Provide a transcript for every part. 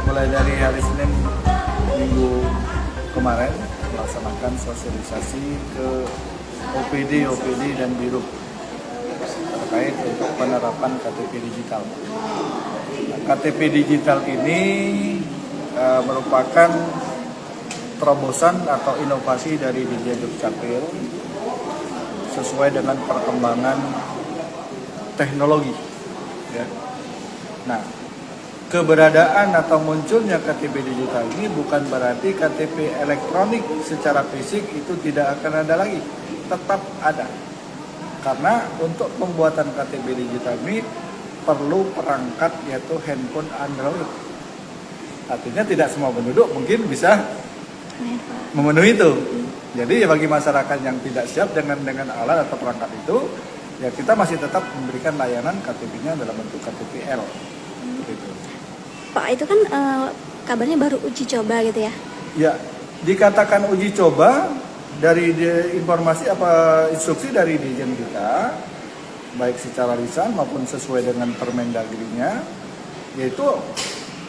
Mulai dari hari Senin minggu kemarin melaksanakan sosialisasi ke OPD dan Biruk terkait untuk penerapan KTP digital. Nah, KTP digital ini merupakan terobosan atau inovasi dari Dirjen Dukcapil sesuai dengan perkembangan teknologi. Ya. Nah, keberadaan atau munculnya KTP digital ini bukan berarti KTP elektronik secara fisik itu tidak akan ada lagi, tetap ada. Karena untuk pembuatan KTP digital ini perlu perangkat yaitu handphone Android. Artinya tidak semua penduduk mungkin bisa memenuhi itu. Jadi bagi masyarakat yang tidak siap dengan alat atau perangkat itu, ya kita masih tetap memberikan layanan KTP-nya dalam bentuk KTP-L. Gitu. Pak, itu kan kabarnya baru uji coba gitu ya? Ya, dikatakan uji coba dari informasi instruksi dari Dirjen kita, baik secara lisan maupun sesuai dengan Permendagrinya, yaitu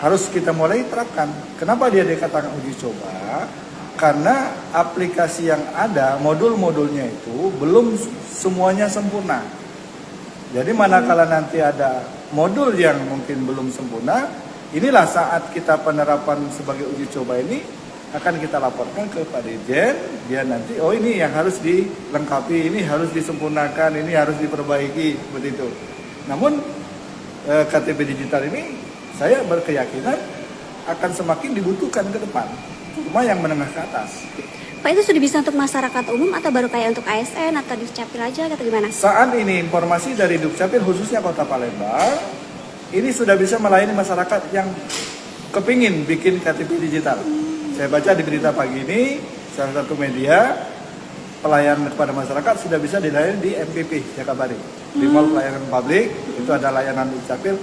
harus kita mulai terapkan. Kenapa dia dikatakan uji coba? Karena aplikasi yang ada, modul-modulnya itu belum semuanya sempurna. Jadi manakala nanti ada modul yang mungkin belum sempurna, inilah saat kita penerapan sebagai uji coba ini akan kita laporkan ke Pak Dirjen. Dia nanti, oh ini yang harus dilengkapi, ini harus disempurnakan, ini harus diperbaiki, seperti itu. Namun KTP digital ini saya berkeyakinan akan semakin dibutuhkan ke depan, cuma yang menengah ke atas. Pak, itu sudah bisa untuk masyarakat umum atau baru kayak untuk ASN atau Dukcapil aja atau gimana? Saat ini informasi dari Dukcapil khususnya Kota Palembang, ini sudah bisa melayani masyarakat yang kepingin bikin KTP digital. Saya baca di berita pagi ini, salah satu media, pelayanan kepada masyarakat sudah bisa dilayani di MPP, Jakabari. Di Mall Pelayanan Publik, itu ada layanan Dukcapil,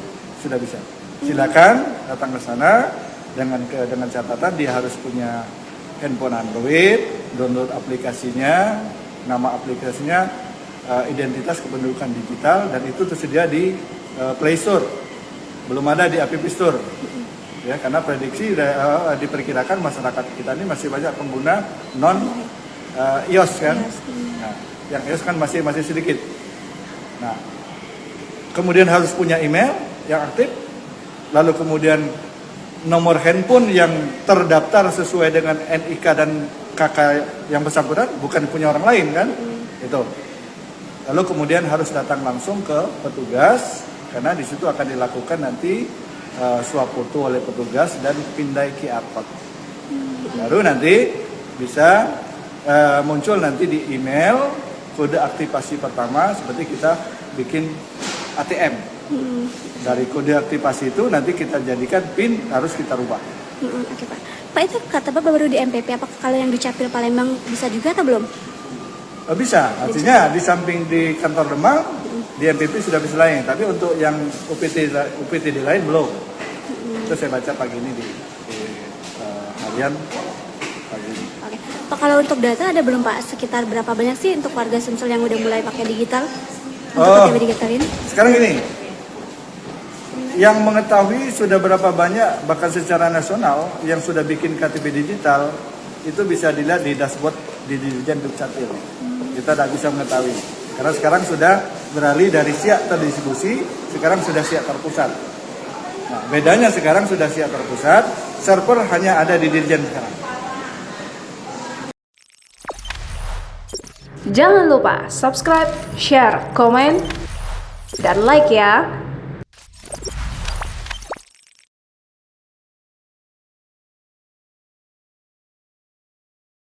sudah bisa. Silakan datang ke sana dengan catatan dia harus punya handphone Android, download aplikasinya, nama aplikasinya, identitas kependudukan digital, dan itu tersedia di Play Store. Belum ada di App Store. Ya, karena prediksi diperkirakan masyarakat kita ini masih banyak pengguna non iOS kan. Nah, yang iOS kan masih sedikit. Nah, kemudian harus punya email yang aktif, lalu kemudian nomor handphone yang terdaftar sesuai dengan NIK dan KK yang bersangkutan, bukan punya orang lain kan. Itu. Lalu kemudian harus datang langsung ke petugas, karena di situ akan dilakukan nanti swab foto oleh petugas dan pindai QR code. Baru nanti bisa muncul nanti di email kode aktivasi pertama, seperti kita bikin ATM. Dari kode aktivasi itu nanti kita jadikan PIN, harus kita rubah. Oke Pak. Pak, itu kata Bapak baru di MPP, apakah kalau yang Dukcapil Palembang bisa juga atau belum? Bisa, artinya di samping di kantor Demang, di MPP sudah bisa lain, tapi untuk yang UPTD lain belum. Itu saya baca pagi ini di harian pagi ini. Oke. Pak, kalau untuk data ada belum Pak, sekitar berapa banyak sih untuk warga Sumsel yang udah mulai pakai digital? Untuk KTP digital ini? Sekarang gini, yang mengetahui sudah berapa banyak, bahkan secara nasional yang sudah bikin KTP digital, itu bisa dilihat di dashboard di Dirjen Dukcapil. Kita tidak bisa mengetahui, karena sekarang sudah beralih dari siap terdistribusi, sekarang sudah siap terpusat. Nah, bedanya sekarang sudah siap terpusat, server hanya ada di Dirjen sekarang. Jangan lupa subscribe, share, komen, dan like ya.